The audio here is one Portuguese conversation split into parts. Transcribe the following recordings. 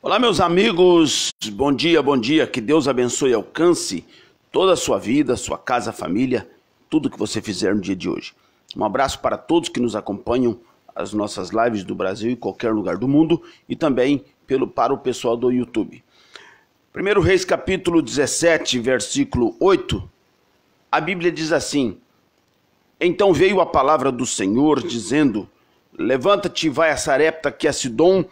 Olá, meus amigos, bom dia, que Deus abençoe e alcance toda a sua vida, sua casa, família, tudo que você fizer no dia de hoje. Um abraço para todos que nos acompanham as nossas lives do Brasil e qualquer lugar do mundo e também para o pessoal do YouTube. 1 Reis capítulo 17, versículo 8, a Bíblia diz assim: Então veio a palavra do Senhor dizendo: Levanta-te e vai a Sarepta, que é Sidom,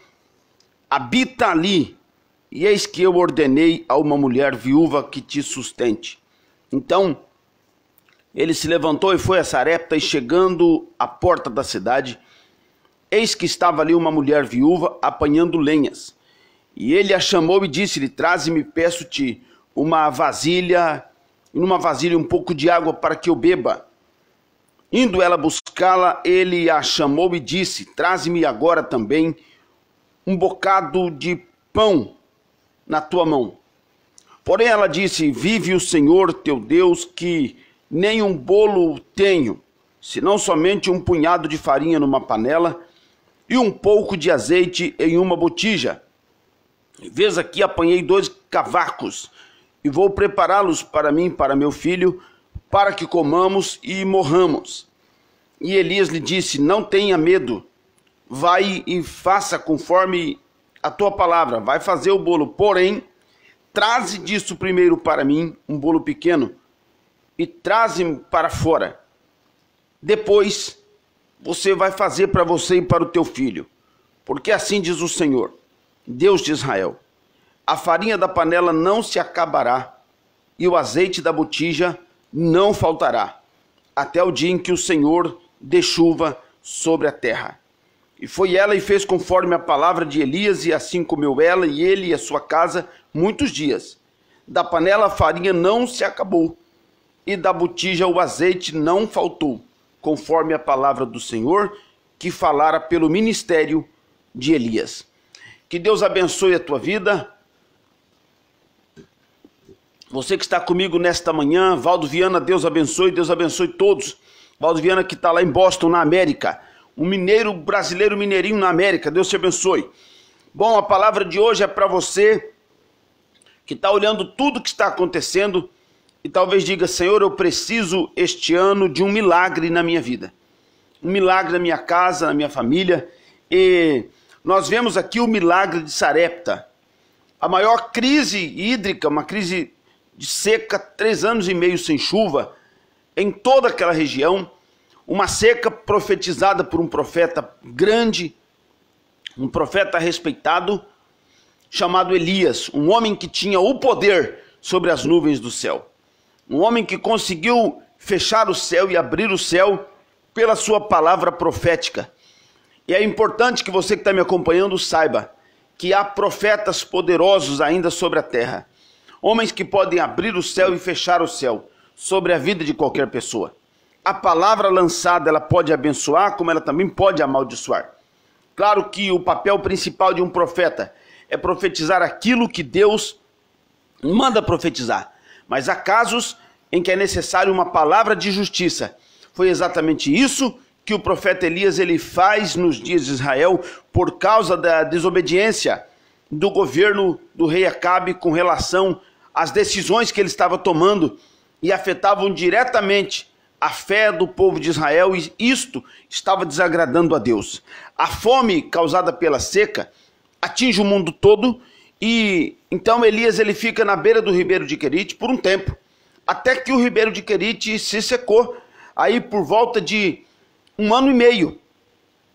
habita ali, e eis que eu ordenei a uma mulher viúva que te sustente. Então ele se levantou e foi a Sarepta, e chegando à porta da cidade, eis que estava ali uma mulher viúva apanhando lenhas. E ele a chamou e disse-lhe: Traze-me, peço-te, numa vasilha um pouco de água para que eu beba. Indo ela buscá-la, ele a chamou e disse: Traze-me agora também um bocado de pão na tua mão. Porém ela disse: Vive o Senhor teu Deus, que nem um bolo tenho, senão somente um punhado de farinha numa panela e um pouco de azeite em uma botija. Vês aqui, apanhei 2 cavacos e vou prepará-los para mim e para meu filho, para que comamos e morramos. E Elias lhe disse: Não tenha medo, vai e faça conforme a tua palavra, vai fazer o bolo, porém, traze disso primeiro para mim um bolo pequeno e traze-me para fora. Depois você vai fazer para você e para o teu filho, porque assim diz o Senhor, Deus de Israel: a farinha da panela não se acabará e o azeite da botija não faltará, até o dia em que o Senhor dê chuva sobre a terra. E foi ela e fez conforme a palavra de Elias, e assim comeu ela e ele e a sua casa muitos dias. Da panela a farinha não se acabou, e da botija o azeite não faltou, conforme a palavra do Senhor, que falara pelo ministério de Elias. Que Deus abençoe a tua vida. Você que está comigo nesta manhã, Valdo Viana, Deus abençoe todos. Valdo Viana, que está lá em Boston, na América. Um mineiro brasileiro, mineirinho na América, Deus te abençoe. Bom, a palavra de hoje é para você que está olhando tudo que está acontecendo e talvez diga: Senhor, eu preciso este ano de um milagre na minha vida. Um milagre na minha casa, na minha família. E nós vemos aqui o milagre de Sarepta. A maior crise hídrica, uma crise de seca, 3 anos e meio sem chuva em toda aquela região. Uma seca profetizada por um profeta grande, um profeta respeitado, chamado Elias, um homem que tinha o poder sobre as nuvens do céu. Um homem que conseguiu fechar o céu e abrir o céu pela sua palavra profética. E é importante que você que está me acompanhando saiba que há profetas poderosos ainda sobre a terra. Homens que podem abrir o céu e fechar o céu sobre a vida de qualquer pessoa. A palavra lançada, ela pode abençoar, como ela também pode amaldiçoar. Claro que o papel principal de um profeta é profetizar aquilo que Deus manda profetizar. Mas há casos em que é necessário uma palavra de justiça. Foi exatamente isso que o profeta Elias ele faz nos dias de Israel por causa da desobediência do governo do rei Acabe com relação às decisões que ele estava tomando e afetavam diretamente a fé do povo de Israel, e isto estava desagradando a Deus. A fome causada pela seca atinge o mundo todo, e então Elias ele fica na beira do ribeiro de Querite por um tempo, até que o ribeiro de Querite se secou, aí por volta de 1 ano e meio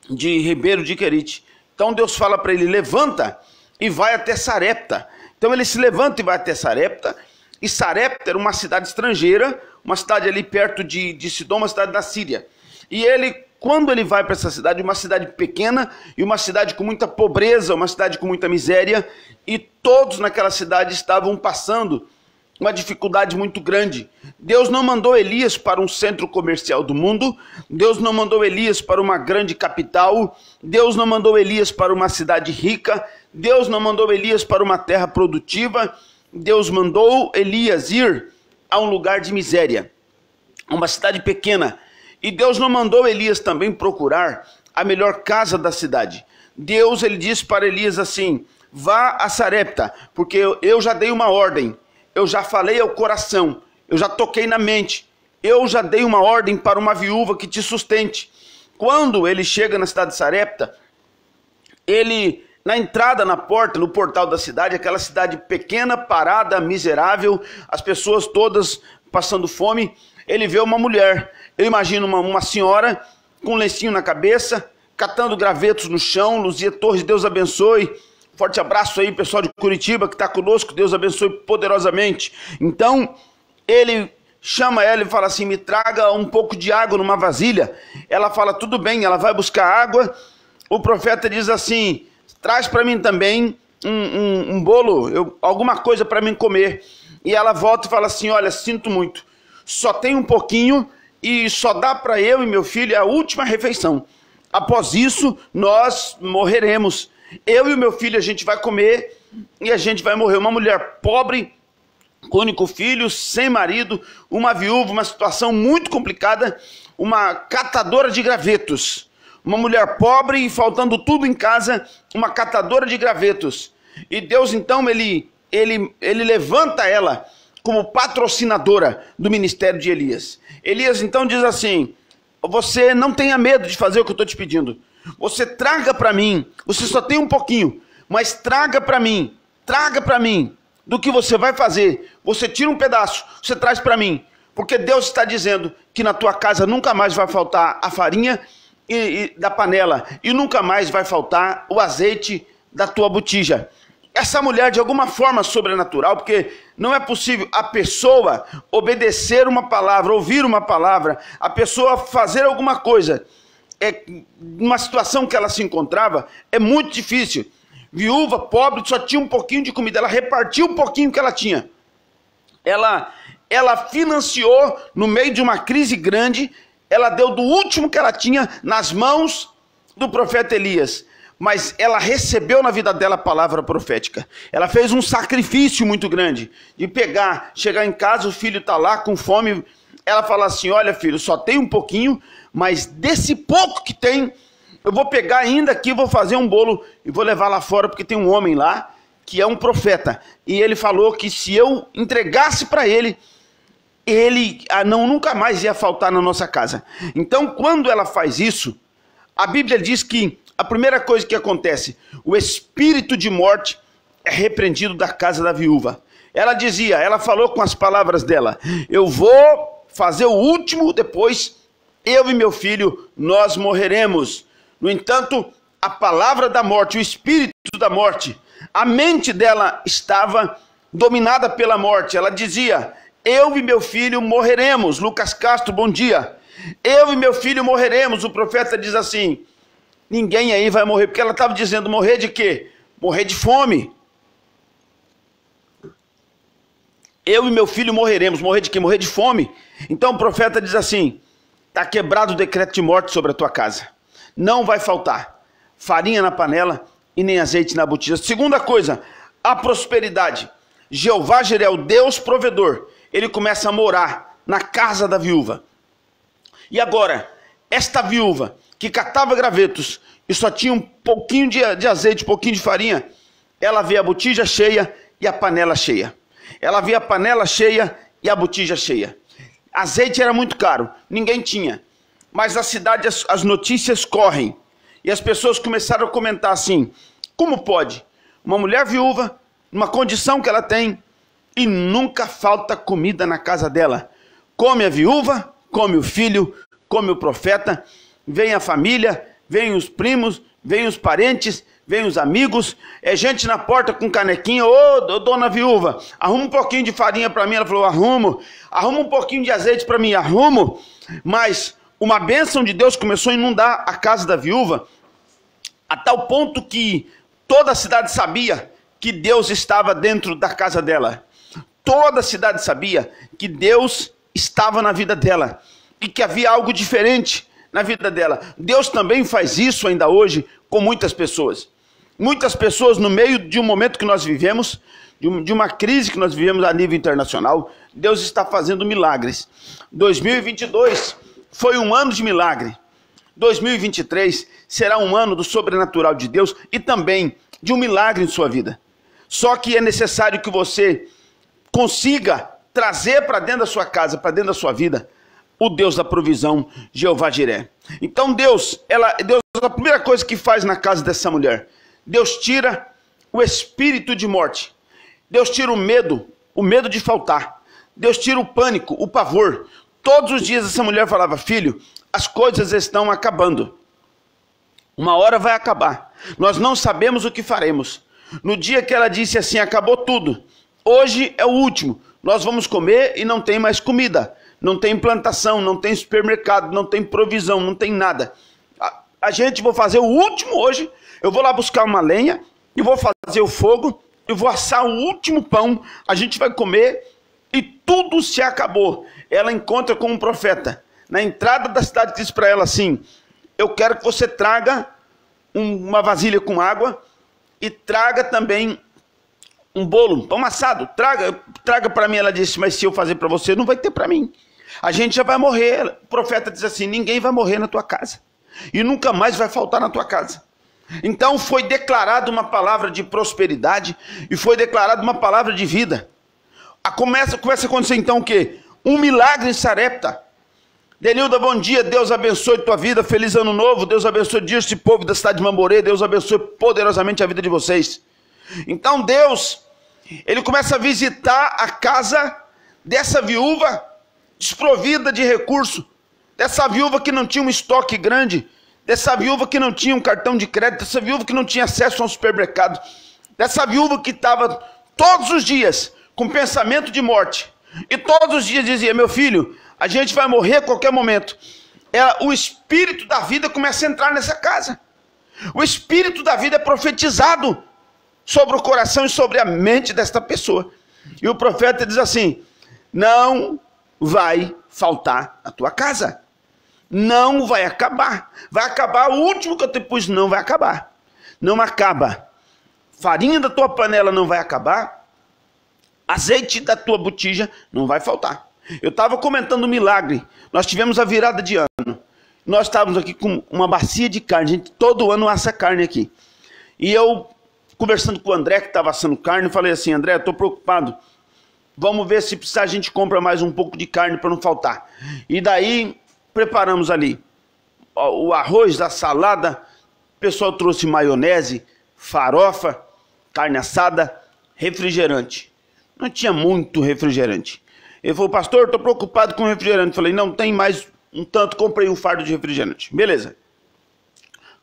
de ribeiro de Querite. Então Deus fala para ele: levanta e vai até Sarepta. Então ele se levanta e vai até Sarepta, e Sarepta era uma cidade estrangeira, uma cidade ali perto de Sidom, uma cidade da Síria. E ele, quando ele vai para essa cidade, uma cidade pequena e uma cidade com muita pobreza, uma cidade com muita miséria, e todos naquela cidade estavam passando uma dificuldade muito grande. Deus não mandou Elias para um centro comercial do mundo, Deus não mandou Elias para uma grande capital, Deus não mandou Elias para uma cidade rica, Deus não mandou Elias para uma terra produtiva, Deus mandou Elias ir a um lugar de miséria, uma cidade pequena. E Deus não mandou Elias também procurar a melhor casa da cidade. Deus ele disse para Elias assim: vá a Sarepta, porque eu já dei uma ordem, eu já falei ao coração, eu já toquei na mente, eu já dei uma ordem para uma viúva que te sustente. Quando ele chega na cidade de Sarepta, ele, na entrada, na porta, no portal da cidade, aquela cidade pequena, parada, miserável, as pessoas todas passando fome, ele vê uma mulher. Eu imagino uma senhora com um lencinho na cabeça, catando gravetos no chão. Luzia Torres, Deus abençoe. Forte abraço aí, pessoal de Curitiba que está conosco, Deus abençoe poderosamente. Então, ele chama ela e fala assim, me traga um pouco de água numa vasilha. Ela fala, tudo bem, ela vai buscar água. O profeta diz assim, traz para mim também um bolo, alguma coisa para mim comer. E ela volta e fala assim, olha, sinto muito, só tem um pouquinho e só dá para eu e meu filho a última refeição. Após isso, nós morreremos. Eu e o meu filho, a gente vai comer e a gente vai morrer. Uma mulher pobre, com único filho, sem marido, uma viúva, uma situação muito complicada, uma catadora de gravetos. Uma mulher pobre e faltando tudo em casa, uma catadora de gravetos. E Deus, então, ele levanta ela como patrocinadora do ministério de Elias. Elias, então, diz assim, você não tenha medo de fazer o que eu estou te pedindo. Você traga para mim, você só tem um pouquinho, mas traga para mim do que você vai fazer. Você tira um pedaço, você traz para mim, porque Deus está dizendo que na tua casa nunca mais vai faltar a farinha da panela e nunca mais vai faltar o azeite da tua botija. Essa mulher, de alguma forma sobrenatural, porque não é possível a pessoa obedecer uma palavra, ouvir uma palavra, a pessoa fazer alguma coisa, numa situação que ela se encontrava, é muito difícil. Viúva, pobre, só tinha um pouquinho de comida, ela repartiu um pouquinho que ela tinha. Ela financiou, no meio de uma crise grande, ela deu do último que ela tinha nas mãos do profeta Elias. Mas ela recebeu na vida dela a palavra profética. Ela fez um sacrifício muito grande de pegar, chegar em casa, o filho está lá com fome. Ela fala assim, olha filho, só tem um pouquinho, mas desse pouco que tem, eu vou pegar ainda aqui, vou fazer um bolo e vou levar lá fora, porque tem um homem lá que é um profeta. E ele falou que se eu entregasse para ele nunca mais ia faltar na nossa casa. Então, quando ela faz isso, a Bíblia diz que a primeira coisa que acontece, o espírito de morte é repreendido da casa da viúva. Ela falou com as palavras dela, eu vou fazer o último, depois eu e meu filho, nós morreremos. No entanto, a palavra da morte, o espírito da morte, a mente dela estava dominada pela morte. Ela dizia, eu e meu filho morreremos. Lucas Castro, bom dia. Eu e meu filho morreremos. O profeta diz assim, ninguém aí vai morrer, porque ela estava dizendo, morrer de quê? Morrer de fome. Eu e meu filho morreremos. Morrer de quê? Morrer de fome. Então o profeta diz assim, está quebrado o decreto de morte sobre a tua casa. Não vai faltar farinha na panela e nem azeite na botija. Segunda coisa, a prosperidade. Jeová Jireh, o Deus provedor, ele começa a morar na casa da viúva. E agora, esta viúva que catava gravetos e só tinha um pouquinho de azeite, um pouquinho de farinha, ela vê a botija cheia e a panela cheia. Ela vê a panela cheia e a botija cheia. Azeite era muito caro, ninguém tinha. Mas na cidade as notícias correm. E as pessoas começaram a comentar assim, como pode? Uma mulher viúva, numa condição que ela tem, e nunca falta comida na casa dela. Come a viúva, come o filho, come o profeta, vem a família, vem os primos, vem os parentes, vem os amigos, é gente na porta com canequinha, ô dona viúva, arruma um pouquinho de farinha para mim. Ela falou, arrumo. Arruma um pouquinho de azeite para mim, arrumo. Mas uma bênção de Deus começou a inundar a casa da viúva, a tal ponto que toda a cidade sabia que Deus estava dentro da casa dela. Toda a cidade sabia que Deus estava na vida dela e que havia algo diferente na vida dela. Deus também faz isso ainda hoje com muitas pessoas. Muitas pessoas, no meio de um momento que nós vivemos, de uma crise que nós vivemos a nível internacional, Deus está fazendo milagres. 2022 foi um ano de milagre. 2023 será um ano do sobrenatural de Deus e também de um milagre em sua vida. Só que é necessário que você consiga trazer para dentro da sua casa, para dentro da sua vida, o Deus da provisão, Jeová Jiré. Então Deus, a primeira coisa que faz na casa dessa mulher, Deus tira o espírito de morte. Deus tira o medo de faltar. Deus tira o pânico, o pavor. Todos os dias essa mulher falava: filho, as coisas estão acabando. Uma hora vai acabar. Nós não sabemos o que faremos. No dia que ela disse assim: acabou tudo. Hoje é o último. Nós vamos comer e não tem mais comida. Não tem plantação, não tem supermercado, não tem provisão, não tem nada. A gente vai fazer o último hoje. Eu vou lá buscar uma lenha e vou fazer o fogo. Eu vou assar o último pão. A gente vai comer e tudo se acabou. Ela encontra com um profeta. Na entrada da cidade diz para ela assim: eu quero que você traga uma vasilha com água e traga também um bolo, um pão assado. Traga para mim. Ela disse: mas se eu fazer para você, não vai ter para mim. A gente já vai morrer. O profeta diz assim: ninguém vai morrer na tua casa. E nunca mais vai faltar na tua casa. Então foi declarada uma palavra de prosperidade e foi declarada uma palavra de vida. Começa a acontecer então o quê? Um milagre em Sarepta. Denilda, bom dia, Deus abençoe tua vida, feliz ano novo, Deus abençoe este povo da cidade de Mamborê, Deus abençoe poderosamente a vida de vocês. Então Deus, ele começa a visitar a casa dessa viúva desprovida de recurso, dessa viúva que não tinha um estoque grande, dessa viúva que não tinha um cartão de crédito, dessa viúva que não tinha acesso a um supermercado, dessa viúva que estava todos os dias com pensamento de morte, e todos os dias dizia: meu filho, a gente vai morrer a qualquer momento. O espírito da vida começa a entrar nessa casa. O espírito da vida é profetizado sobre o coração e sobre a mente desta pessoa. E o profeta diz assim: não vai faltar a tua casa. Não vai acabar. Vai acabar o último que eu te pus, não vai acabar. Não acaba. Farinha da tua panela não vai acabar. Azeite da tua botija não vai faltar. Eu estava comentando um milagre. Nós tivemos a virada de ano. Nós estávamos aqui com uma bacia de carne. A gente todo ano assa carne aqui. E eu, conversando com o André, que estava assando carne, falei assim: André, eu estou preocupado. Vamos ver se precisar, a gente compra mais um pouco de carne para não faltar. E daí preparamos ali o arroz, a salada. O pessoal trouxe maionese, farofa, carne assada, refrigerante. Não tinha muito refrigerante. Ele falou: pastor, estou preocupado com refrigerante. Falei: não, tem mais um tanto, comprei um fardo de refrigerante. Beleza.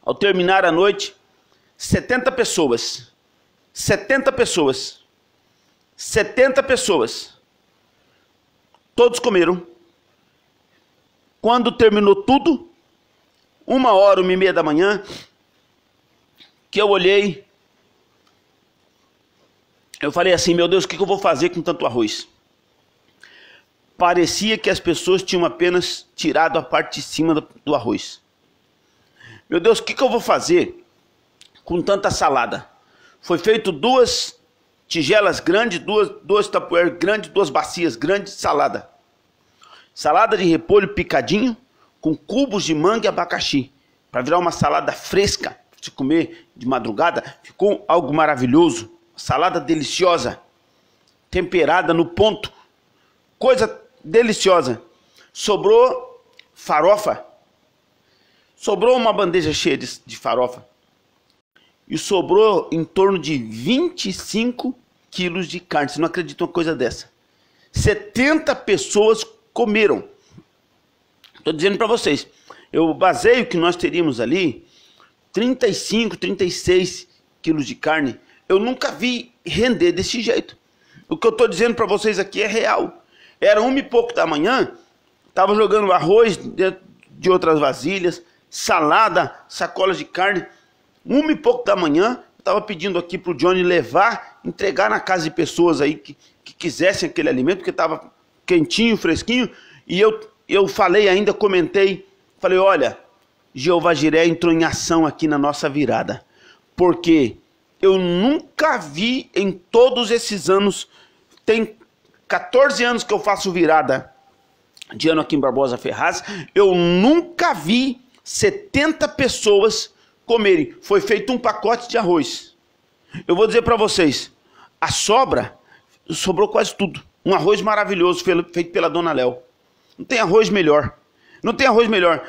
Ao terminar a noite, 70 pessoas. 70 pessoas. 70 pessoas. Todos comeram. Quando terminou tudo, 1h, 1h30 da manhã, que eu olhei, eu falei assim: meu Deus, o que eu vou fazer com tanto arroz? Parecia que as pessoas tinham apenas tirado a parte de cima do arroz. Meu Deus, o que eu vou fazer com tanta salada? Foi feito 2 tigelas grandes, duas tapuér grandes, 2 bacias grandes de salada. Salada de repolho picadinho, com cubos de manga e abacaxi. Para virar uma salada fresca, para você comer de madrugada. Ficou algo maravilhoso. Salada deliciosa, temperada no ponto. Coisa deliciosa. Sobrou farofa. Sobrou uma bandeja cheia de farofa. E sobrou em torno de 25 quilos de carne. Você não acredita uma coisa dessa? 70 pessoas comeram. Estou dizendo para vocês. Eu baseio que nós teríamos ali 35, 36 quilos de carne. Eu nunca vi render desse jeito. O que eu estou dizendo para vocês aqui é real. Era 1 e pouco da manhã, estava jogando arroz dentro de outras vasilhas, salada, sacolas de carne. 1 e pouco da manhã, eu estava pedindo aqui para o Johnny levar, entregar na casa de pessoas aí que quisessem aquele alimento, porque estava quentinho, fresquinho. E eu falei ainda, comentei, falei: olha, Jeová Jiré entrou em ação aqui na nossa virada. Porque eu nunca vi em todos esses anos, tem 14 anos que eu faço virada de ano aqui em Barbosa Ferraz, eu nunca vi 70 pessoas comerem. Foi feito um pacote de arroz. Eu vou dizer para vocês, a sobra, sobrou quase tudo. Um arroz maravilhoso feito pela Dona Léo. Não tem arroz melhor. Não tem arroz melhor.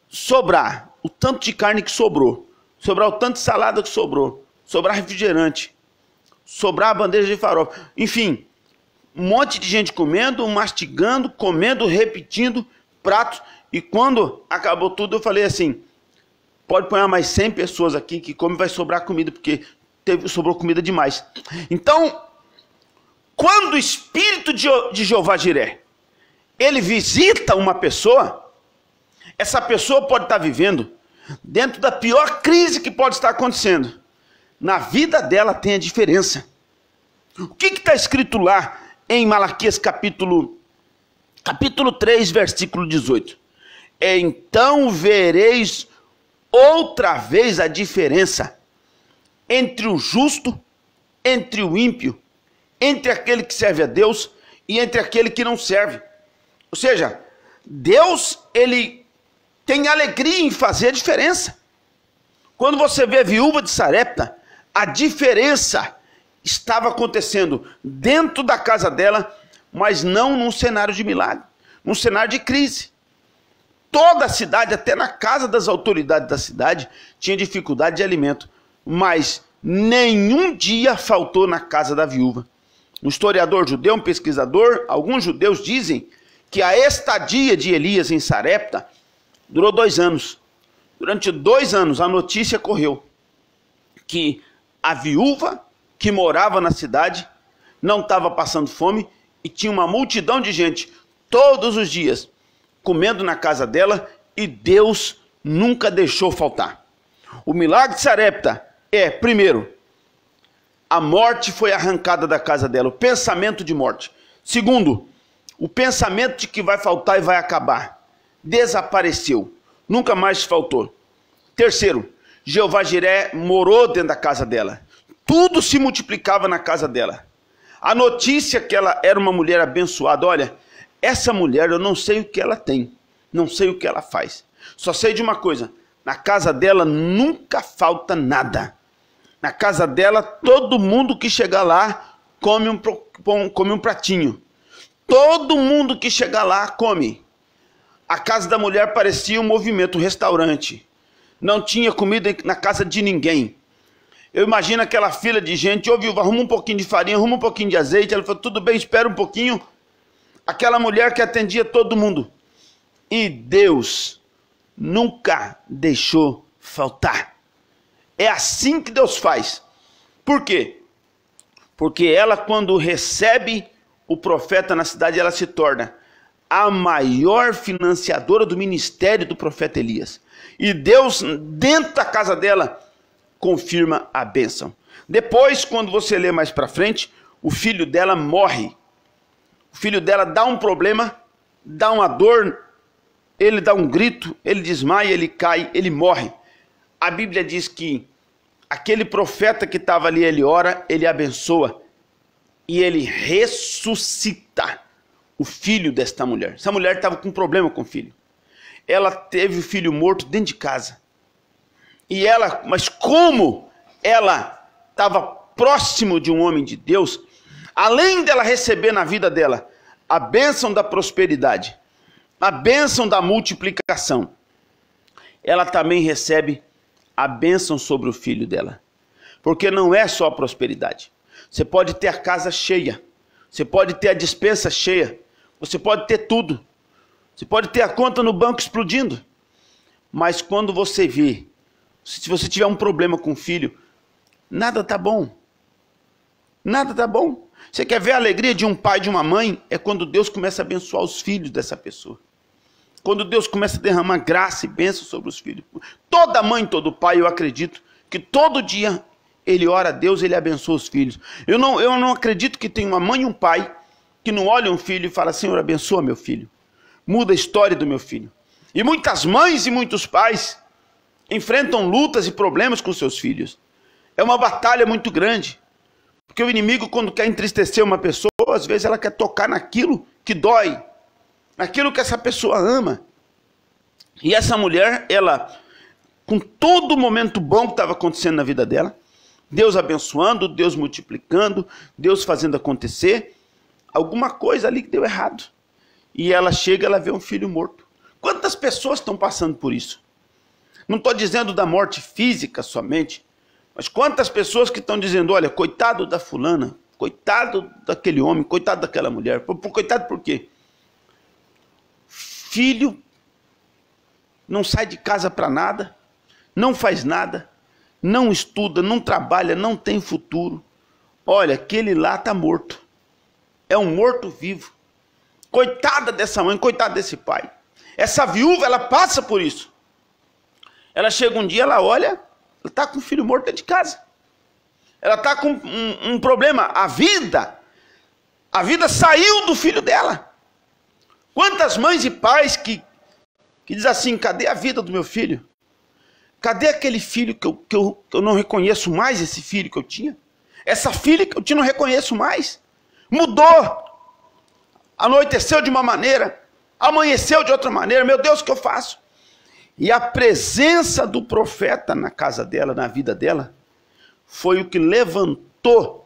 Sobrar o tanto de carne que sobrou, sobrar o tanto de salada que sobrou, sobrar refrigerante, sobrar a bandeja de farofa. Enfim, um monte de gente comendo, mastigando, comendo, repetindo pratos. E quando acabou tudo, eu falei assim, pode pôr mais 100 pessoas aqui que comem, vai sobrar comida, porque sobrou comida demais. Então, quando o Espírito de Jeová Jiré, ele visita uma pessoa, essa pessoa pode estar vivendo dentro da pior crise que pode estar acontecendo. Na vida dela tem a diferença. O que está escrito lá em Malaquias capítulo 3, versículo 18? Então vereis outra vez a diferença entre o justo, entre o ímpio, entre aquele que serve a Deus e entre aquele que não serve. Ou seja, Deus, ele tem alegria em fazer a diferença. Quando você vê a viúva de Sarepta, a diferença estava acontecendo dentro da casa dela, mas não num cenário de milagre, num cenário de crise. Toda a cidade, até na casa das autoridades da cidade, tinha dificuldade de alimento, mas nenhum dia faltou na casa da viúva. Um historiador judeu, um pesquisador, alguns judeus dizem que a estadia de Elias em Sarepta durou 2 anos. Durante 2 anos a notícia correu que a viúva que morava na cidade não estava passando fome e tinha uma multidão de gente todos os dias comendo na casa dela e Deus nunca deixou faltar. O milagre de Sarepta é, primeiro, a morte foi arrancada da casa dela, o pensamento de morte. Segundo, o pensamento de que vai faltar e vai acabar desapareceu, nunca mais faltou. Terceiro, Jeová Jiré morou dentro da casa dela. Tudo se multiplicava na casa dela. A notícia que ela era uma mulher abençoada, olha, essa mulher eu não sei o que ela tem, não sei o que ela faz. Só sei de uma coisa, na casa dela nunca falta nada. Na casa dela, todo mundo que chegar lá come um pratinho. Todo mundo que chegar lá come. A casa da mulher parecia um movimento, um restaurante. Não tinha comida na casa de ninguém. Eu imagino aquela fila de gente, ô viúva, arruma um pouquinho de farinha, arruma um pouquinho de azeite. Ela falou, tudo bem, espera um pouquinho. Aquela mulher que atendia todo mundo. E Deus nunca deixou faltar. É assim que Deus faz. Por quê? Porque ela, quando recebe o profeta na cidade, ela se torna a maior financiadora do ministério do profeta Elias. E Deus, dentro da casa dela, confirma a bênção. Depois, quando você lê mais para frente, o filho dela morre. O filho dela dá um problema, dá uma dor, ele dá um grito, ele desmaia, ele cai, ele morre. A Bíblia diz que aquele profeta que estava ali, ele ora, ele abençoa e ele ressuscita o filho desta mulher. Essa mulher estava com um problema com o filho. Ela teve o filho morto dentro de casa. E ela, mas como ela estava próximo de um homem de Deus, além dela receber na vida dela a bênção da prosperidade, a bênção da multiplicação, ela também recebe a bênção sobre o filho dela. Porque não é só a prosperidade. Você pode ter a casa cheia, você pode ter a despensa cheia, você pode ter tudo. Você pode ter a conta no banco explodindo. Mas quando você vê, se você tiver um problema com o filho, nada tá bom. Nada tá bom. Você quer ver a alegria de um pai e de uma mãe? É quando Deus começa a abençoar os filhos dessa pessoa. Quando Deus começa a derramar graça e bênção sobre os filhos. Toda mãe, todo pai, eu acredito que todo dia ele ora a Deus, ele abençoa os filhos. Eu não acredito que tem uma mãe e um pai que não olha um filho e fala, Senhor, abençoa meu filho. Muda a história do meu filho. E muitas mães e muitos pais enfrentam lutas e problemas com seus filhos. É uma batalha muito grande. Porque o inimigo, quando quer entristecer uma pessoa, às vezes ela quer tocar naquilo que dói. Naquilo que essa pessoa ama. E essa mulher, ela, com todo o momento bom que estava acontecendo na vida dela, Deus abençoando, Deus multiplicando, Deus fazendo acontecer. Alguma coisa ali que deu errado. E ela chega, ela vê um filho morto. Quantas pessoas estão passando por isso? Não estou dizendo da morte física somente, mas quantas pessoas que estão dizendo, olha, coitado da fulana, coitado daquele homem, coitado daquela mulher. Coitado por quê? Filho não sai de casa para nada, não faz nada, não estuda, não trabalha, não tem futuro. Olha, aquele lá está morto. É um morto-vivo. Coitada dessa mãe, coitada desse pai. Essa viúva, ela passa por isso. Ela chega um dia, ela olha, ela está com um filho morto dentro de casa. Ela está com um problema. A vida saiu do filho dela. Quantas mães e pais que dizem assim, cadê a vida do meu filho? Cadê aquele filho que eu não reconheço mais, esse filho que eu tinha? Essa filha que eu tinha, não reconheço mais. Mudou. Anoiteceu de uma maneira, amanheceu de outra maneira. Meu Deus, o que eu faço? E a presença do profeta na casa dela, na vida dela, foi o que levantou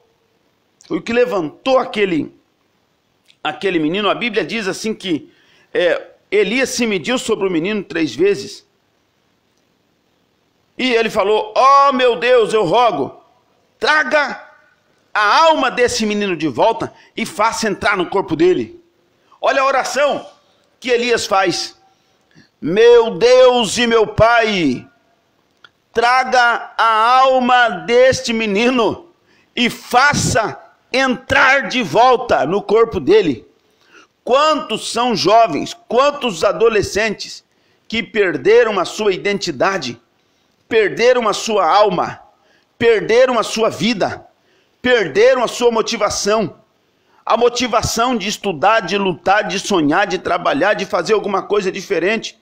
aquele menino. A Bíblia diz assim que Elias se mediu sobre o menino 3 vezes. E ele falou, ó meu Deus, eu rogo, traga a alma desse menino de volta e faça entrar no corpo dele. Olha a oração que Elias faz. Meu Deus e meu Pai, traga a alma deste menino e faça entrar de volta no corpo dele. Quantos são jovens, quantos adolescentes que perderam a sua identidade, perderam a sua alma, perderam a sua vida, perderam a sua motivação. A motivação de estudar, de lutar, de sonhar, de trabalhar, de fazer alguma coisa diferente.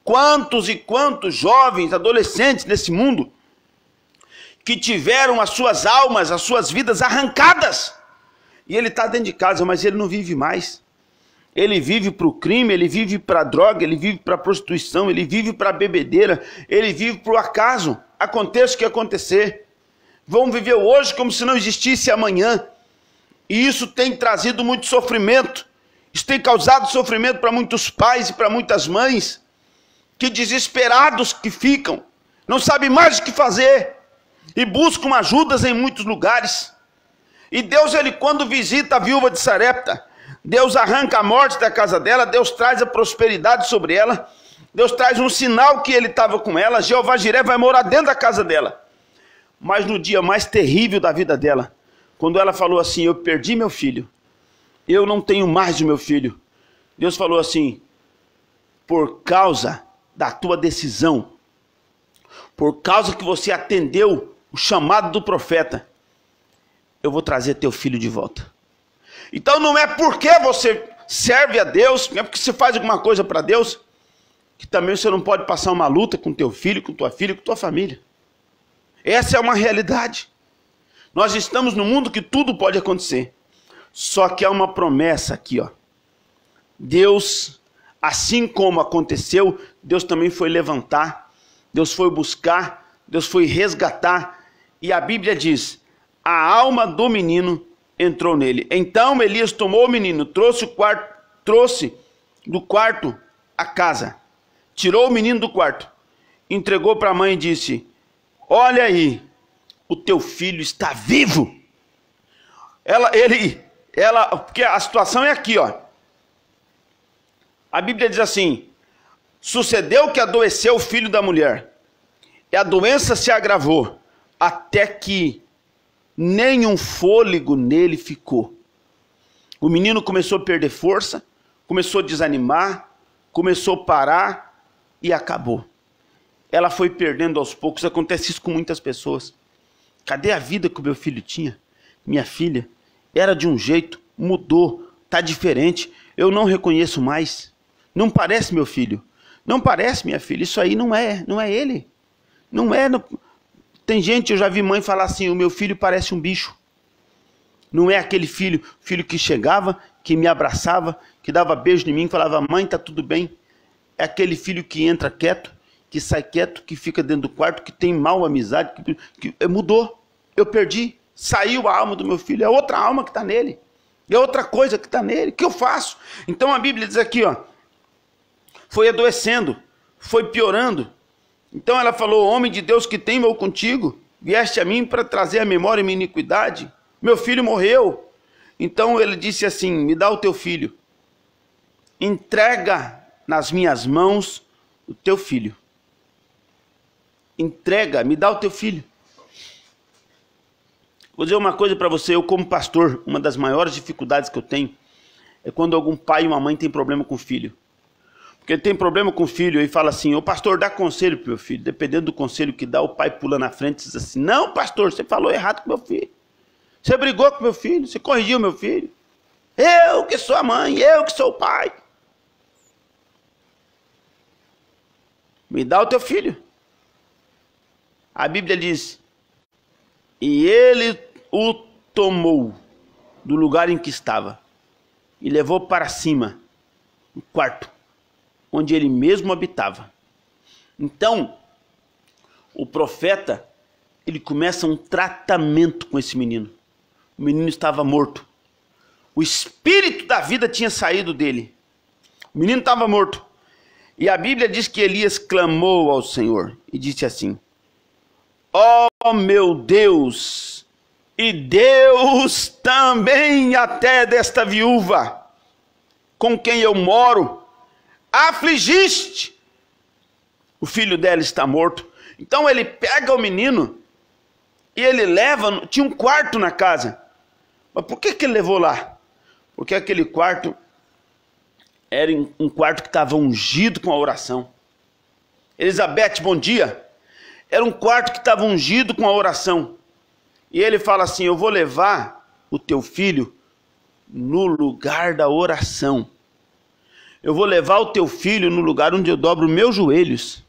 Quantos e quantos jovens, adolescentes nesse mundo que tiveram as suas almas, as suas vidas arrancadas. E ele está dentro de casa, mas ele não vive mais. Ele vive para o crime, ele vive para a droga, ele vive para a prostituição, ele vive para a bebedeira, ele vive para o acaso. Aconteça o que acontecer. Vão viver hoje como se não existisse amanhã. E isso tem trazido muito sofrimento. Isso tem causado sofrimento para muitos pais e para muitas mães, que desesperados que ficam, não sabem mais o que fazer e buscam ajudas em muitos lugares. E Deus, ele quando visita a viúva de Sarepta, Deus arranca a morte da casa dela, Deus traz a prosperidade sobre ela, Deus traz um sinal que ele estava com ela. Jeová Jiré vai morar dentro da casa dela. Mas no dia mais terrível da vida dela, quando ela falou assim, eu perdi meu filho, eu não tenho mais o meu filho, Deus falou assim, por causa da tua decisão, por causa que você atendeu o chamado do profeta, eu vou trazer teu filho de volta. Então não é porque você serve a Deus, não é porque você faz alguma coisa para Deus, que também você não pode passar uma luta com teu filho, com tua filha, com tua família. Essa é uma realidade. Nós estamos num mundo que tudo pode acontecer. Só que há uma promessa aqui, ó. Deus, assim como aconteceu, Deus também foi levantar, Deus foi buscar, Deus foi resgatar. E a Bíblia diz, a alma do menino entrou nele. Então Elias tomou o menino, trouxe do quarto a casa, tirou o menino do quarto, entregou para a mãe e disse, olha aí, o teu filho está vivo. Porque a situação é aqui, ó. A Bíblia diz assim, sucedeu que adoeceu o filho da mulher, e a doença se agravou, até que nenhum fôlego nele ficou. O menino começou a perder força, começou a desanimar, começou a parar e acabou. Ela foi perdendo aos poucos. Acontece isso com muitas pessoas. Cadê a vida que o meu filho tinha? Minha filha era de um jeito, mudou, está diferente, eu não reconheço mais. Não parece meu filho, não parece minha filha, isso aí não é ele. Não é. Tem gente, eu já vi mãe falar assim, o meu filho parece um bicho. Não é aquele filho que chegava, que me abraçava, que dava beijo em mim, falava, mãe, tá tudo bem. É aquele filho que entra quieto, que sai quieto, que fica dentro do quarto, que tem mal amizade, que mudou. eu perdi, saiu a alma do meu filho, é outra alma que está nele, é outra coisa que está nele, o que eu faço? Então a Bíblia diz aqui, ó, foi adoecendo, foi piorando. Então ela falou, homem de Deus que teimou contigo, vieste a mim para trazer a memória minha iniquidade, meu filho morreu. Então ele disse assim, me dá o teu filho, entrega nas minhas mãos o teu filho. Entrega, me dá o teu filho. Vou dizer uma coisa para você, eu como pastor, uma das maiores dificuldades que eu tenho é quando algum pai e uma mãe tem problema com o filho. Porque ele tem problema com o filho e fala assim, ô pastor, dá conselho pro meu filho. Dependendo do conselho que dá, o pai pula na frente e diz assim, não pastor, você falou errado com meu filho. Você brigou com meu filho, você corrigiu meu filho. Eu que sou a mãe, eu que sou o pai. Me dá o teu filho. A Bíblia diz, e ele o tomou do lugar em que estava e levou para cima, no quarto, onde ele mesmo habitava. Então, o profeta, ele começa um tratamento com esse menino. O menino estava morto. O espírito da vida tinha saído dele. O menino estava morto. E a Bíblia diz que Elias clamou ao Senhor e disse assim, ó meu Deus, e Deus também até desta viúva, com quem eu moro, afligiste. O filho dela está morto. Então ele pega o menino e ele leva, tinha um quarto na casa. Mas por que ele levou lá? Porque aquele quarto era um quarto que estava ungido com a oração. Elizabeth, bom dia. Era um quarto que estava ungido com a oração. E ele fala assim, eu vou levar o teu filho no lugar da oração. Eu vou levar o teu filho no lugar onde eu dobro meus joelhos.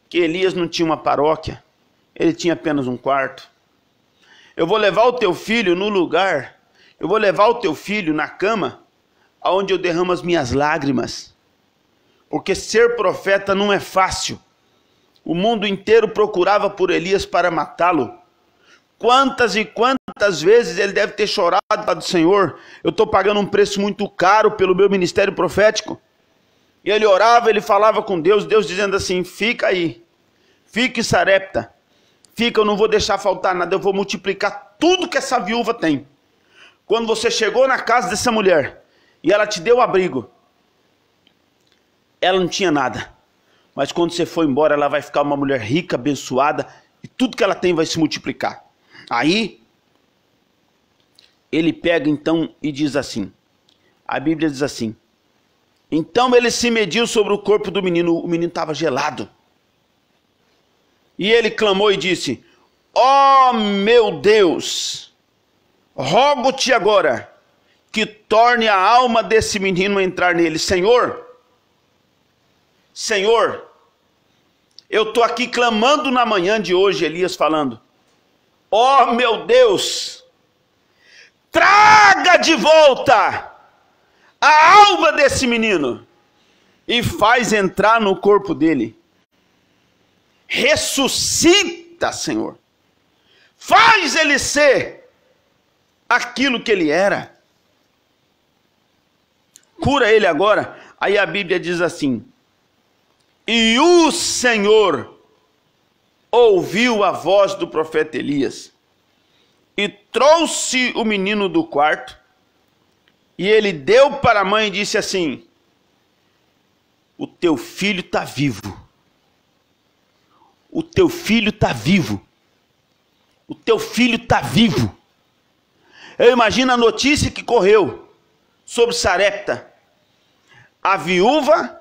Que Elias não tinha uma paróquia, ele tinha apenas um quarto. Eu vou levar o teu filho no lugar, eu vou levar o teu filho na cama, aonde eu derramo as minhas lágrimas. Porque ser profeta não é fácil. O mundo inteiro procurava por Elias para matá-lo. Quantas e quantas vezes ele deve ter chorado do Senhor, eu estou pagando um preço muito caro pelo meu ministério profético. E ele orava, ele falava com Deus, Deus dizendo assim, fica aí, fica em Sarepta, fica, eu não vou deixar faltar nada, eu vou multiplicar tudo que essa viúva tem. Quando você chegou na casa dessa mulher, e ela te deu abrigo, ela não tinha nada. Mas quando você for embora, ela vai ficar uma mulher rica, abençoada, e tudo que ela tem vai se multiplicar. Aí, ele pega então e diz assim, a Bíblia diz assim, então ele se mediu sobre o corpo do menino, o menino estava gelado. E ele clamou e disse, ó meu Deus, rogo-te agora, que torne a alma desse menino a entrar nele. Senhor, eu estou aqui clamando na manhã de hoje, Elias falando, ó meu Deus, traga de volta a alma desse menino e faz entrar no corpo dele. Ressuscita, Senhor. Faz ele ser aquilo que ele era. Cura ele agora. Aí a Bíblia diz assim, e o Senhor ouviu a voz do profeta Elias e trouxe o menino do quarto e ele deu para a mãe e disse assim, o teu filho está vivo. O teu filho está vivo. O teu filho está vivo. Eu imagino a notícia que correu sobre Sarepta. A viúva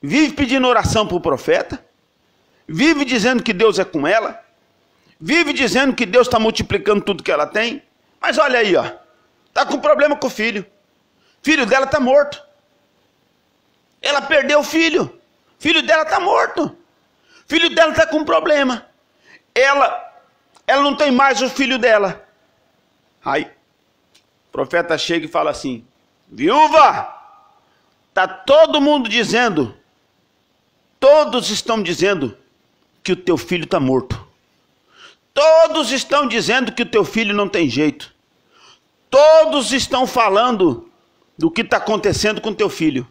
vive pedindo oração para o profeta, vive dizendo que Deus é com ela, vive dizendo que Deus está multiplicando tudo que ela tem, mas olha aí, ó, está com problema com o filho. O filho dela está morto. Ela perdeu o filho. O filho dela está morto. O filho dela está com problema. Ela não tem mais o filho dela. Aí, o profeta chega e fala assim, viúva, está todo mundo dizendo, todos estão dizendo que o teu filho está morto. Todos estão dizendo que o teu filho não tem jeito. Todos estão falando do que está acontecendo com o teu filho.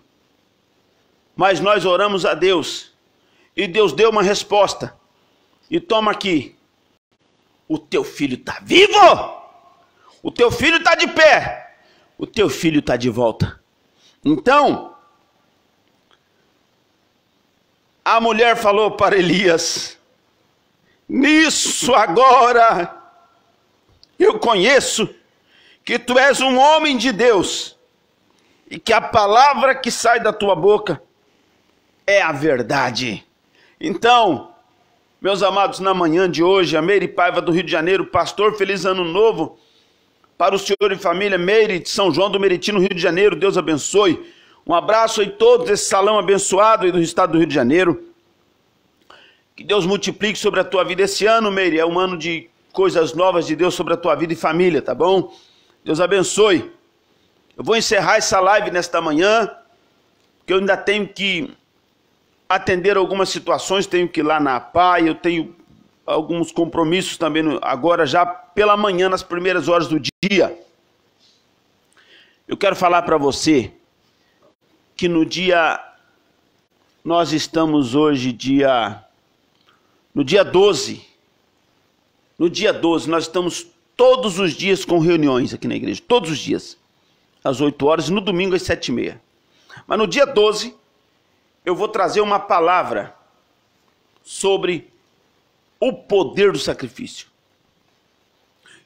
Mas nós oramos a Deus e Deus deu uma resposta. E toma aqui. O teu filho está vivo. O teu filho está de pé. O teu filho está de volta. Então, a mulher falou para Elias: nisso agora eu conheço que tu és um homem de Deus e que a palavra que sai da tua boca é a verdade. Então, meus amados, na manhã de hoje, a Meire Paiva do Rio de Janeiro, pastor, feliz ano novo para o senhor e família Meire de São João do Meriti, no Rio de Janeiro, Deus abençoe. Um abraço a todos desse salão abençoado aí do estado do Rio de Janeiro. Que Deus multiplique sobre a tua vida esse ano, Meire, é um ano de coisas novas de Deus sobre a tua vida e família, tá bom? Deus abençoe. Eu vou encerrar essa live nesta manhã, porque eu ainda tenho que atender algumas situações, tenho que ir lá na APAI, eu tenho alguns compromissos também agora já pela manhã, nas primeiras horas do dia. Eu quero falar para você que nós estamos hoje no dia 12. No dia 12 nós estamos todos os dias com reuniões aqui na igreja, todos os dias, às 8 horas e no domingo às 7h30. Mas no dia 12 eu vou trazer uma palavra sobre o poder do sacrifício.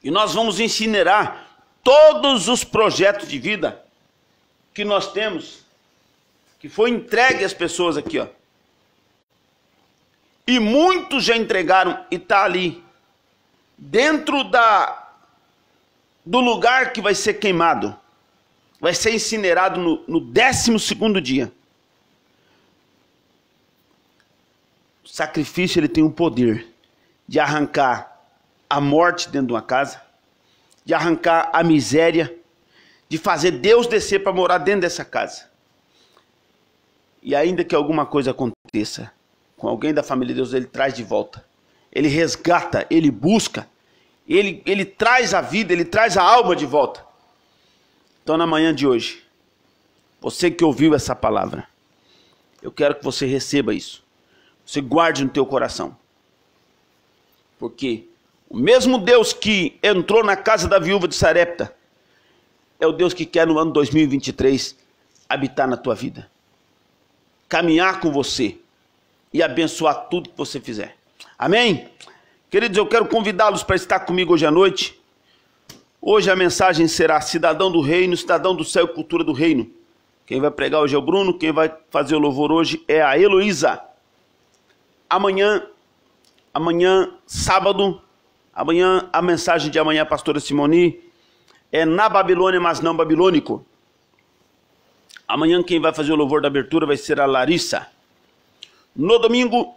E nós vamos incinerar todos os projetos de vida que nós temos, que foi entregue às pessoas aqui, ó. E muitos já entregaram e está ali, dentro do lugar que vai ser queimado. Vai ser incinerado no 12º dia. O sacrifício, ele tem o poder de arrancar a morte dentro de uma casa, de arrancar a miséria, de fazer Deus descer para morar dentro dessa casa. E ainda que alguma coisa aconteça com alguém da família de Deus, ele traz de volta. Ele resgata, ele busca, ele traz a vida, ele traz a alma de volta. Então, na manhã de hoje, você que ouviu essa palavra, eu quero que você receba isso. Você guarde no teu coração. Porque o mesmo Deus que entrou na casa da viúva de Sarepta é o Deus que quer no ano 2023 habitar na tua vida. Caminhar com você e abençoar tudo que você fizer. Amém? Queridos, eu quero convidá-los para estar comigo hoje à noite. Hoje a mensagem será Cidadão do Reino, Cidadão do Céu e Cultura do Reino. Quem vai pregar hoje é o Bruno, quem vai fazer o louvor hoje é a Heloísa. Amanhã, sábado, amanhã, a mensagem de amanhã, pastora Simoni, é na Babilônia, mas não babilônico. Amanhã quem vai fazer o louvor da abertura vai ser a Larissa. No domingo,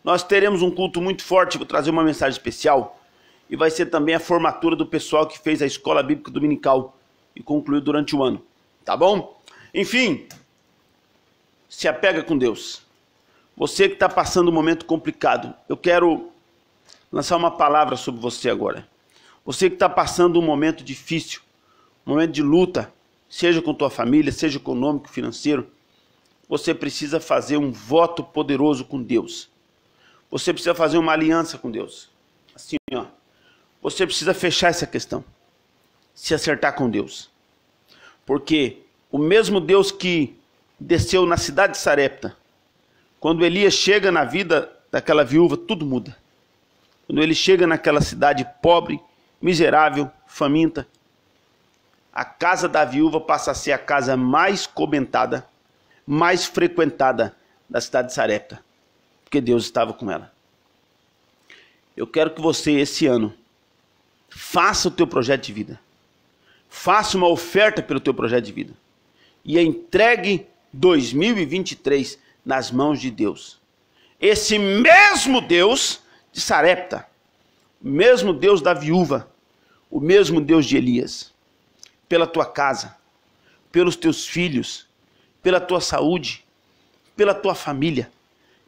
nós teremos um culto muito forte, vou trazer uma mensagem especial. E vai ser também a formatura do pessoal que fez a Escola Bíblica Dominical e concluiu durante o ano. Tá bom? Enfim, se apega com Deus. Você que está passando um momento complicado, eu quero lançar uma palavra sobre você agora. Você que está passando um momento difícil, um momento de luta, seja com tua família, seja econômico, financeiro, você precisa fazer um voto poderoso com Deus. Você precisa fazer uma aliança com Deus. Assim, ó. Você precisa fechar essa questão. Se acertar com Deus. Porque o mesmo Deus que desceu na cidade de Sarepta, quando Elias chega na vida daquela viúva, tudo muda. Quando ele chega naquela cidade pobre, miserável, faminta, a casa da viúva passa a ser a casa mais comentada, mais frequentada da cidade de Sarepta, porque Deus estava com ela. Eu quero que você, esse ano, faça o teu projeto de vida. Faça uma oferta pelo teu projeto de vida. E entregue 2023 nas mãos de Deus. Esse mesmo Deus de Sarepta, o mesmo Deus da viúva, o mesmo Deus de Elias, pela tua casa, pelos teus filhos, pela tua saúde, pela tua família,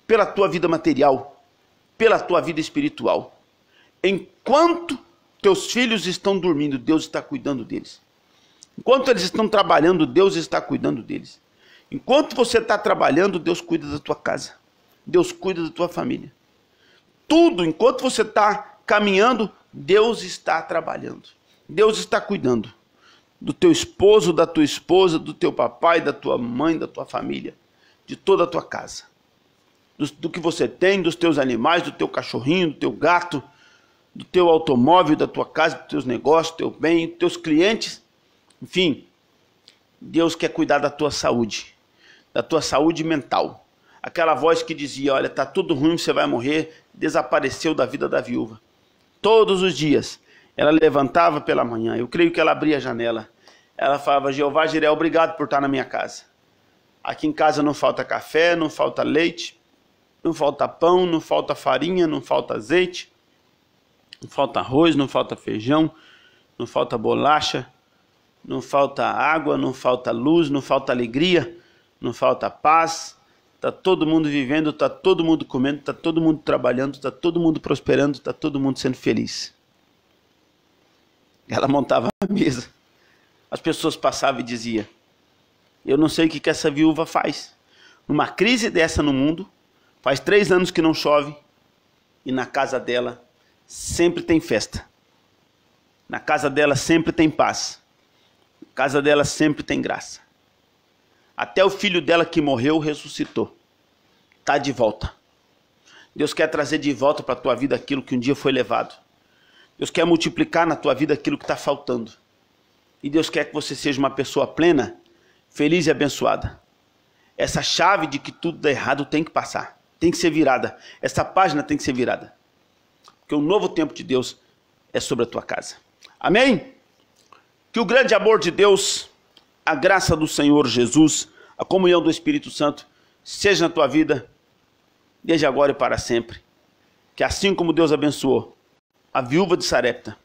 pela tua vida material, pela tua vida espiritual. Enquanto teus filhos estão dormindo, Deus está cuidando deles. Enquanto eles estão trabalhando, Deus está cuidando deles. Enquanto você está trabalhando, Deus cuida da tua casa. Deus cuida da tua família. Tudo, enquanto você está caminhando, Deus está trabalhando. Deus está cuidando do teu esposo, da tua esposa, do teu papai, da tua mãe, da tua família, de toda a tua casa. Do que você tem, dos teus animais, do teu cachorrinho, do teu gato, do teu automóvel, da tua casa, dos teus negócios, do teu bem, dos teus clientes. Enfim, Deus quer cuidar da tua saúde mental. Aquela voz que dizia, olha, está tudo ruim, você vai morrer, desapareceu da vida da viúva. Todos os dias, ela levantava pela manhã, eu creio que ela abria a janela. Ela falava, Jeová Jiré, obrigado por estar na minha casa. Aqui em casa não falta café, não falta leite, não falta pão, não falta farinha, não falta azeite, não falta arroz, não falta feijão, não falta bolacha, não falta água, não falta luz, não falta alegria, não falta paz. Está todo mundo vivendo, está todo mundo comendo, está todo mundo trabalhando, está todo mundo prosperando, está todo mundo sendo feliz. Ela montava a mesa. As pessoas passavam e diziam, eu não sei o que essa viúva faz. Numa crise dessa no mundo, faz 3 anos que não chove, e na casa dela sempre tem festa. Na casa dela sempre tem paz. Na casa dela sempre tem graça. Até o filho dela que morreu ressuscitou. Está de volta. Deus quer trazer de volta para a tua vida aquilo que um dia foi levado. Deus quer multiplicar na tua vida aquilo que está faltando. E Deus quer que você seja uma pessoa plena, feliz e abençoada. Essa chave de que tudo dá errado tem que passar. Tem que ser virada. Essa página tem que ser virada. Porque o novo tempo de Deus é sobre a tua casa. Amém? Que o grande amor de Deus, a graça do Senhor Jesus, a comunhão do Espírito Santo, seja na tua vida, desde agora e para sempre. Que assim como Deus abençoou a viúva de Sarepta,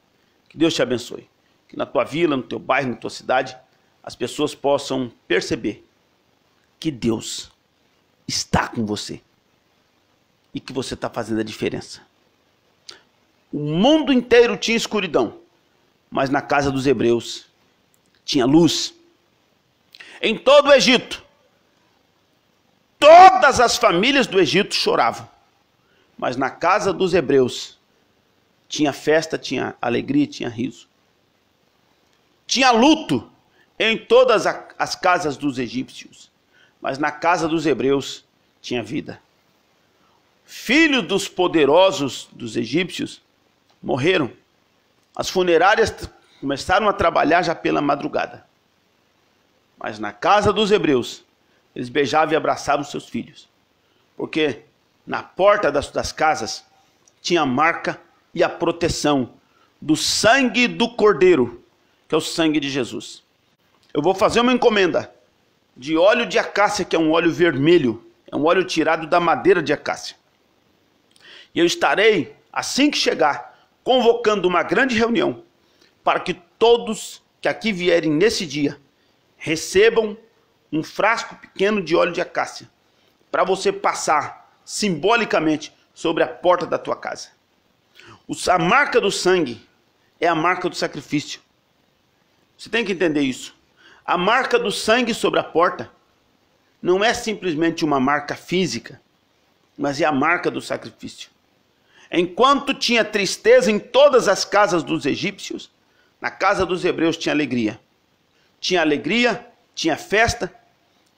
que Deus te abençoe. Que na tua vila, no teu bairro, na tua cidade, as pessoas possam perceber que Deus está com você e que você está fazendo a diferença. O mundo inteiro tinha escuridão, mas na casa dos hebreus tinha luz. Em todo o Egito, todas as famílias do Egito choravam, mas na casa dos hebreus tinha festa, tinha alegria, tinha riso. Tinha luto em todas as casas dos egípcios, mas na casa dos hebreus tinha vida. Filhos dos poderosos dos egípcios morreram. As funerárias começaram a trabalhar já pela madrugada. Mas na casa dos hebreus, eles beijavam e abraçavam seus filhos. Porque na porta das casas tinha a marca e a proteção do sangue do Cordeiro, que é o sangue de Jesus. Eu vou fazer uma encomenda de óleo de acácia, que é um óleo vermelho, é um óleo tirado da madeira de acácia. E eu estarei, assim que chegar, convocando uma grande reunião, para que todos que aqui vierem nesse dia, recebam um frasco pequeno de óleo de acácia, para você passar simbolicamente sobre a porta da tua casa. A marca do sangue é a marca do sacrifício. Você tem que entender isso. A marca do sangue sobre a porta não é simplesmente uma marca física, mas é a marca do sacrifício. Enquanto tinha tristeza em todas as casas dos egípcios, na casa dos hebreus tinha alegria. Tinha alegria, tinha festa.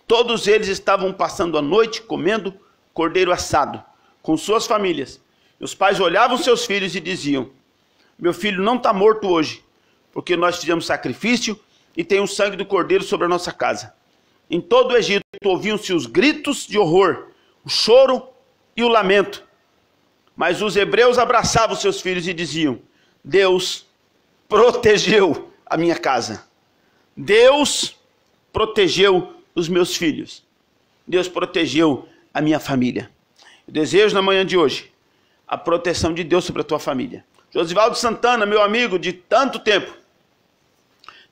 Todos eles estavam passando a noite comendo cordeiro assado com suas famílias. E os pais olhavam seus filhos e diziam, meu filho não está morto hoje, porque nós fizemos sacrifício e tem o sangue do cordeiro sobre a nossa casa. Em todo o Egito ouviam-se os gritos de horror, o choro e o lamento. Mas os hebreus abraçavam seus filhos e diziam, Deus protegeu a minha casa. Deus protegeu os meus filhos. Deus protegeu a minha família. Eu desejo na manhã de hoje a proteção de Deus sobre a tua família. Josivaldo Santana, meu amigo de tanto tempo,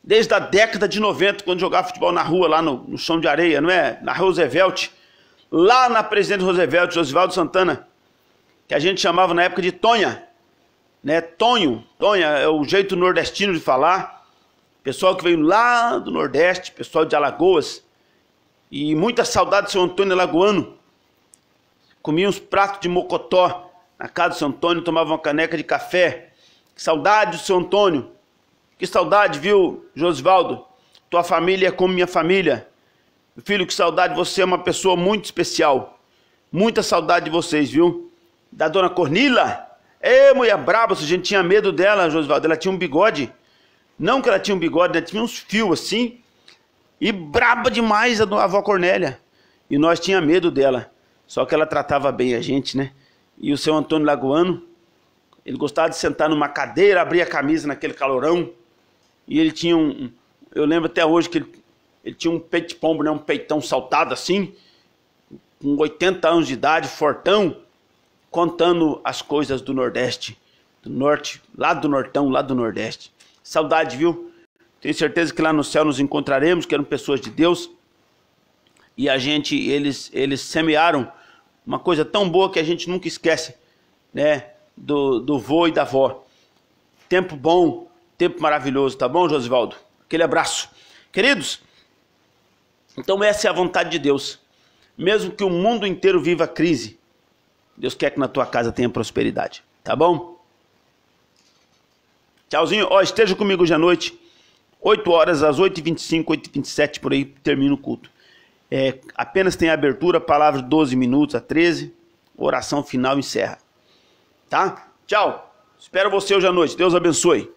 desde a década de 90, quando jogava futebol na rua, lá no chão de areia, não é? Na Roosevelt, lá na Presidente Roosevelt, Josivaldo Santana, que a gente chamava na época de Tonha. né? Tonho é o jeito nordestino de falar. Pessoal que veio lá do Nordeste, pessoal de Alagoas. E muita saudade do seu Antônio Alagoano. Comia uns pratos de mocotó na casa do seu Antônio, tomava uma caneca de café. Que saudade do seu Antônio. Que saudade, viu, Josivaldo? Tua família é como minha família. Filho, que saudade, você é uma pessoa muito especial. Muita saudade de vocês, viu? Da dona Cornila. Ê, mulher braba, a gente tinha medo dela, Josivaldo. Ela tinha um bigode. Não que ela tinha um bigode, ela tinha uns fios assim. E braba demais a avó Cornélia. E nós tinha medo dela. Só que ela tratava bem a gente, né? E o seu Antônio Lagoano, ele gostava de sentar numa cadeira, abrir a camisa naquele calorão. E ele tinha eu lembro até hoje que ele tinha um peito de pombo, né? Um peitão saltado assim. Com 80 anos de idade, fortão. Contando as coisas do Nordeste. Do Norte, lá do Nortão, lá do Nordeste. Saudade, viu? Tenho certeza que lá no céu nos encontraremos, que eram pessoas de Deus. E eles semearam uma coisa tão boa que a gente nunca esquece, né? Do vô e da vó. Tempo bom, tempo maravilhoso, tá bom, Josivaldo? Aquele abraço. Queridos, então essa é a vontade de Deus. Mesmo que o mundo inteiro viva crise, Deus quer que na tua casa tenha prosperidade, tá bom? Tchauzinho, ó, esteja comigo hoje à noite, 8 horas, às 8h25, 8h27, por aí, termina o culto. Apenas tem abertura, palavra de 12 minutos a 13, oração final encerra. Tá? Tchau. Espero você hoje à noite. Deus abençoe.